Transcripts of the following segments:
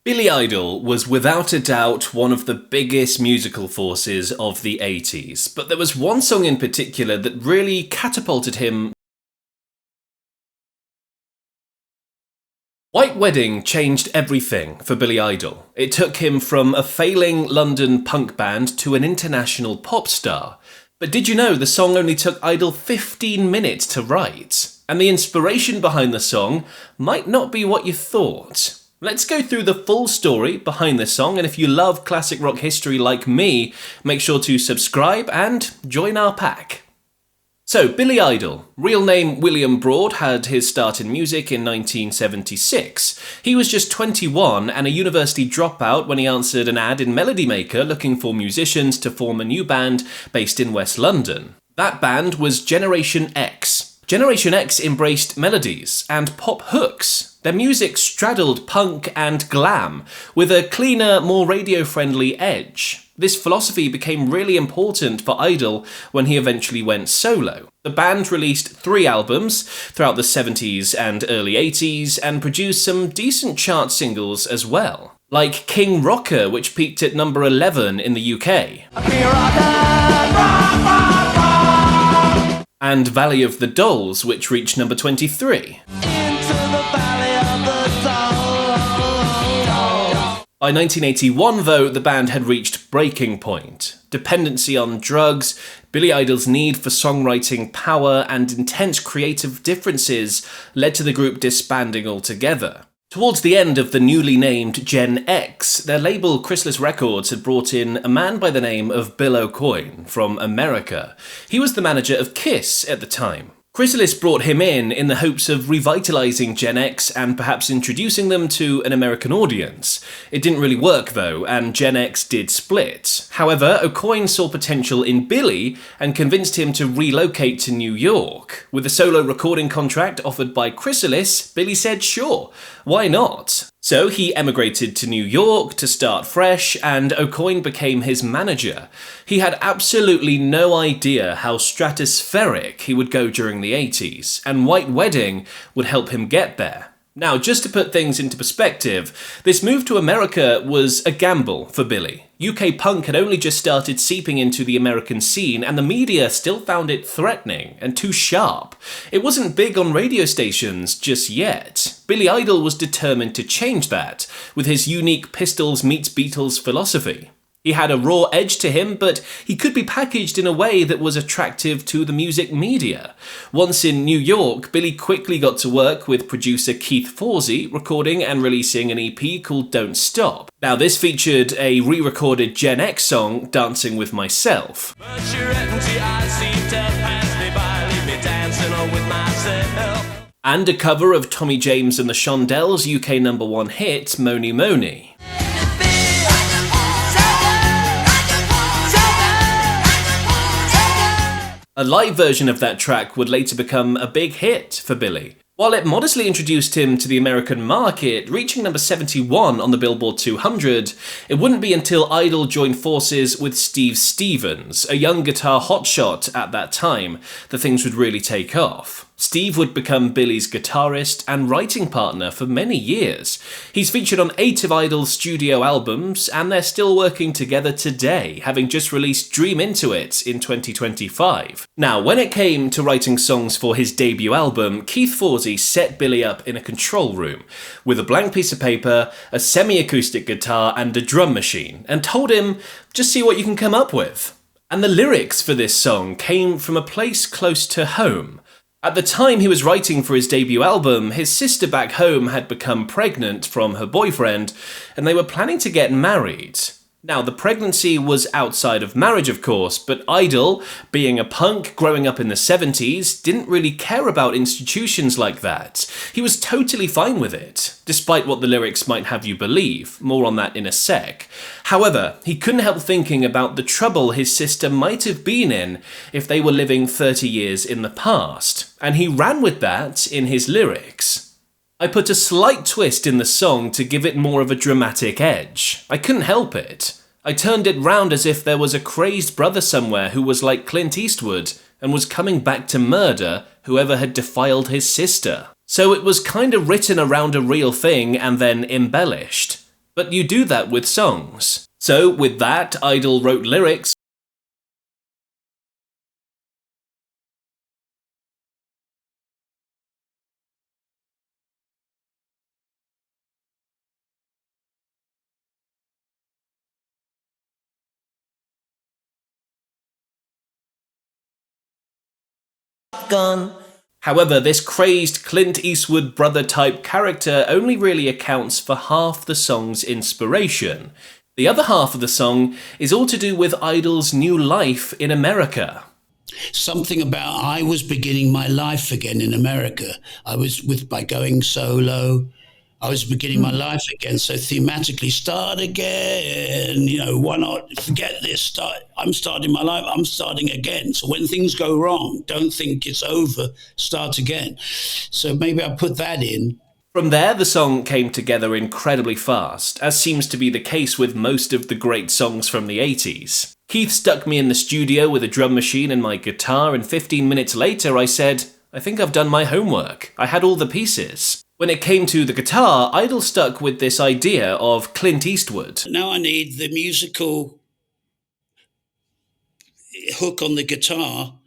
Billy Idol was without a doubt one of the biggest musical forces of the 80s, but there was one song in particular that really catapulted him. White Wedding changed everything for Billy Idol. It took him from a failing London punk band to an international pop star. But did you know the song only took Idol 15 minutes to write? And the inspiration behind the song might not be what you thought. Let's go through the full story behind this song, and if you love classic rock history like me, make sure to subscribe and join our pack. So, Billy Idol, real name William Broad, had his start in music in 1976. He was just 21 and a university dropout when he answered an ad in Melody Maker looking for musicians to form a new band based in West London. That band was Generation X. Generation X embraced melodies and pop hooks. Their music straddled punk and glam, with a cleaner, more radio-friendly edge. This philosophy became really important for Idol when he eventually went solo. The band released 3 albums throughout the 70s and early 80s and produced some decent chart singles as well, like King Rocker, which peaked at number 11 in the UK. And Valley of the Dolls, which reached number 23. By 1981, though, the band had reached breaking point. Dependency on drugs, Billy Idol's need for songwriting power, and intense creative differences led to the group disbanding altogether. Towards the end of the newly named Gen X, their label Chrysalis Records had brought in a man by the name of Bill Aucoin from America. He was the manager of Kiss at the time. Chrysalis brought him in the hopes of revitalizing Gen X and perhaps introducing them to an American audience. It didn't really work though, and Gen X did split. However, Aucoin saw potential in Billy and convinced him to relocate to New York. With a solo recording contract offered by Chrysalis, Billy said sure, why not? So he emigrated to New York to start fresh, and Aucoin became his manager. He had absolutely no idea how stratospheric he would go during the 80s, and White Wedding would help him get there. Now, just to put things into perspective, this move to America was a gamble for Billy. UK punk had only just started seeping into the American scene, and the media still found it threatening and too sharp. It wasn't big on radio stations just yet. Billy Idol was determined to change that, with his unique Pistols meets Beatles philosophy. He had a raw edge to him, but he could be packaged in a way that was attractive to the music media. Once in New York, Billy quickly got to work with producer Keith Forsey, recording and releasing an EP called Don't Stop. Now, this featured a re-recorded Gen X song, Dancing With Myself. But your empty eyes seem to pass me by, leave me dancing with myself. And a cover of Tommy James and the Shondells' UK #1 hit, Mony Mony. A live version of that track would later become a big hit for Billy. While it modestly introduced him to the American market, reaching number 71 on the Billboard 200, it wouldn't be until Idol joined forces with Steve Stevens, a young guitar hotshot at that time, that things would really take off. Steve would become Billy's guitarist and writing partner for many years. He's featured on 8 of Idol's studio albums, and they're still working together today, having just released Dream Into It in 2025. Now, when it came to writing songs for his debut album, Keith Forsey set Billy up in a control room with a blank piece of paper, a semi-acoustic guitar, and a drum machine, and told him, just see what you can come up with. And the lyrics for this song came from a place close to home. At the time he was writing for his debut album, his sister back home had become pregnant from her boyfriend, and they were planning to get married. Now, the pregnancy was outside of marriage, of course, but Idol, being a punk growing up in the 70s, didn't really care about institutions like that. He was totally fine with it, despite what the lyrics might have you believe. More on that in a sec. However, he couldn't help thinking about the trouble his sister might have been in if they were living 30 years in the past, and he ran with that in his lyrics. I put a slight twist in the song to give it more of a dramatic edge. I couldn't help it. I turned it round as if there was a crazed brother somewhere who was like Clint Eastwood and was coming back to murder whoever had defiled his sister. So it was kind of written around a real thing and then embellished. But you do that with songs. So with that, Idol wrote lyrics gun. However, this crazed Clint Eastwood brother-type character only really accounts for half the song's inspiration. The other half of the song is all to do with Idol's new life in America. Something about I was beginning my life again in America. By going solo. I was beginning my life again, so thematically, start again. Why not forget this? I'm starting my life. I'm starting again. So when things go wrong, don't think it's over. Start again. So maybe I put that in. From there, the song came together incredibly fast, as seems to be the case with most of the great songs from the 80s. Keith stuck me in the studio with a drum machine and my guitar, and 15 minutes later I said, I think I've done my homework. I had all the pieces. When it came to the guitar, Idol stuck with this idea of Clint Eastwood. Now I need the musical hook on the guitar.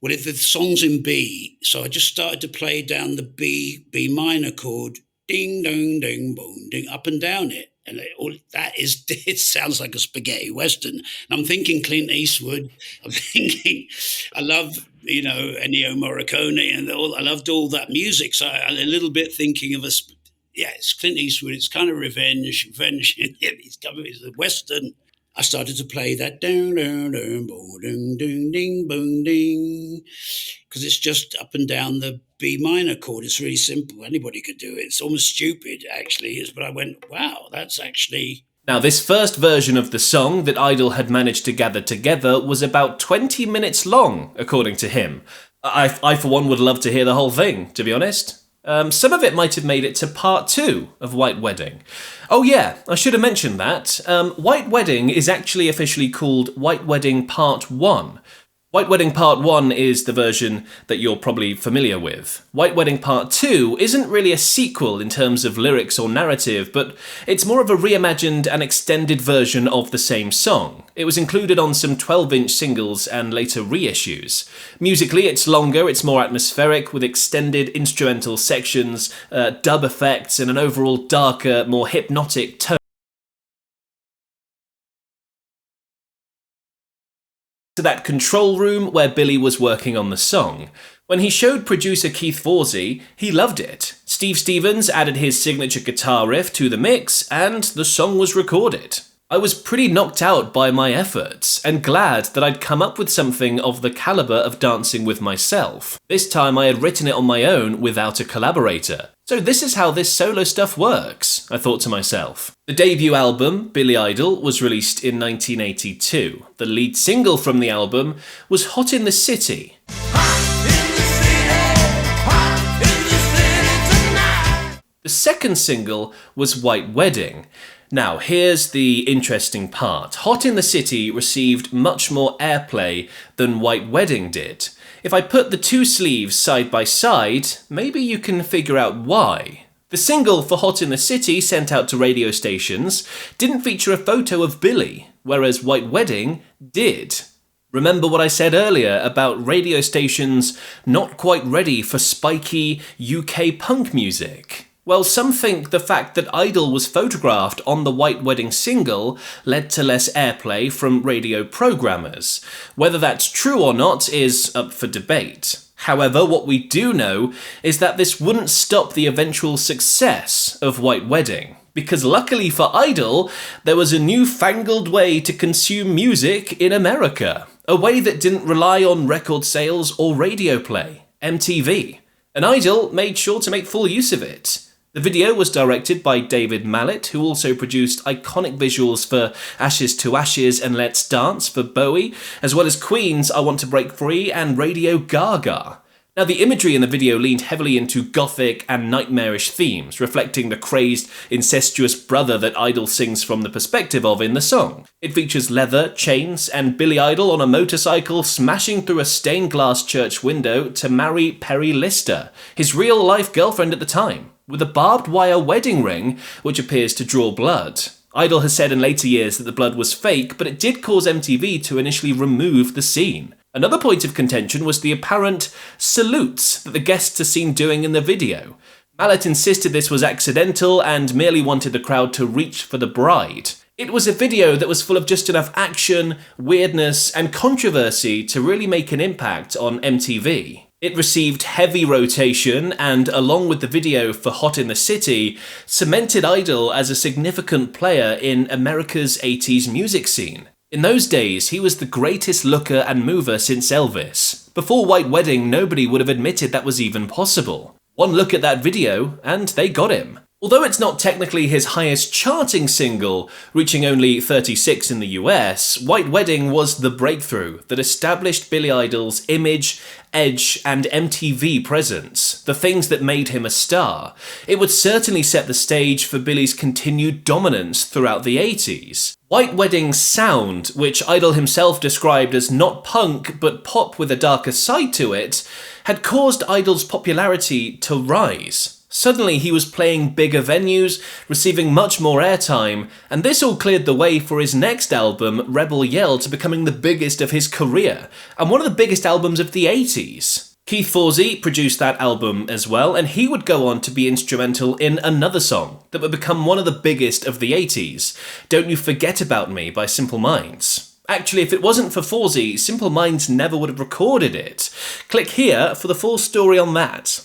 Well, if the song's in B, so I just started to play down the B minor chord, ding, dong, ding, boom, ding, up and down it. And it sounds like a spaghetti western. And I'm thinking Clint Eastwood. I'm thinking, I love, Ennio Morricone and I loved all that music. So I'm a little bit thinking of it's Clint Eastwood. It's kind of revenge. It's a western. I started to play that down, down, down, boom, ding, ding, ding, boom, ding, because it's just up and down the B minor chord. It's really simple. Anybody could do it. It's almost stupid, actually. But I went, wow, that's actually... Now, this first version of the song that Idol had managed to gather together was about 20 minutes long, according to him. I for one, would love to hear the whole thing, to be honest. Some of it might have made it to part 2 of White Wedding. Oh yeah, I should have mentioned that. White Wedding is actually officially called White Wedding Part 1. White Wedding Part 1 is the version that you're probably familiar with. White Wedding Part 2 isn't really a sequel in terms of lyrics or narrative, but it's more of a reimagined and extended version of the same song. It was included on some 12-inch singles and later reissues. Musically, it's longer, it's more atmospheric, with extended instrumental sections, dub effects, and an overall darker, more hypnotic tone. To that control room where Billy was working on the song. When he showed producer Keith Forsey, he loved it. Steve Stevens added his signature guitar riff to the mix, and the song was recorded. I was pretty knocked out by my efforts, and glad that I'd come up with something of the caliber of Dancing with Myself. This time I had written it on my own without a collaborator. So this is how this solo stuff works, I thought to myself. The debut album, Billy Idol, was released in 1982. The lead single from the album was Hot in the City. The second single was White Wedding. Now, here's the interesting part. Hot in the City received much more airplay than White Wedding did. If I put the two sleeves side by side, maybe you can figure out why. The single for Hot in the City, sent out to radio stations, didn't feature a photo of Billy, whereas White Wedding did. Remember what I said earlier about radio stations not quite ready for spiky UK punk music? Well, some think the fact that Idol was photographed on the White Wedding single led to less airplay from radio programmers. Whether that's true or not is up for debate. However, what we do know is that this wouldn't stop the eventual success of White Wedding. Because luckily for Idol, there was a newfangled way to consume music in America. A way that didn't rely on record sales or radio play, MTV. And Idol made sure to make full use of it. The video was directed by David Mallet, who also produced iconic visuals for Ashes to Ashes and Let's Dance for Bowie, as well as Queen's I Want to Break Free and Radio Gaga. Now, the imagery in the video leaned heavily into gothic and nightmarish themes, reflecting the crazed, incestuous brother that Idol sings from the perspective of in the song. It features leather, chains, and Billy Idol on a motorcycle smashing through a stained glass church window to marry Perry Lister, his real-life girlfriend at the time. with a barbed wire wedding ring which appears to draw blood. Idol has said in later years that the blood was fake, but it did cause MTV to initially remove the scene. Another point of contention was the apparent salutes that the guests are seen doing in the video. Mallet insisted this was accidental and merely wanted the crowd to reach for the bride. It was a video that was full of just enough action, weirdness, and controversy to really make an impact on MTV. It received heavy rotation and, along with the video for Hot in the City, cemented Idol as a significant player in America's 80s music scene. In those days, he was the greatest looker and mover since Elvis. Before White Wedding, nobody would have admitted that was even possible. One look at that video, and they got him. Although it's not technically his highest charting single, reaching only 36 in the US, White Wedding was the breakthrough that established Billy Idol's image, edge, and MTV presence, the things that made him a star. It would certainly set the stage for Billy's continued dominance throughout the 80s. White Wedding's sound, which Idol himself described as not punk but pop with a darker side to it, had caused Idol's popularity to rise. Suddenly he was playing bigger venues, receiving much more airtime, and this all cleared the way for his next album, Rebel Yell, to becoming the biggest of his career, and one of the biggest albums of the 80s. Keith Forsey produced that album as well, and he would go on to be instrumental in another song that would become one of the biggest of the 80s, Don't You Forget About Me by Simple Minds. Actually, if it wasn't for Forsey, Simple Minds never would have recorded it. Click here for the full story on that.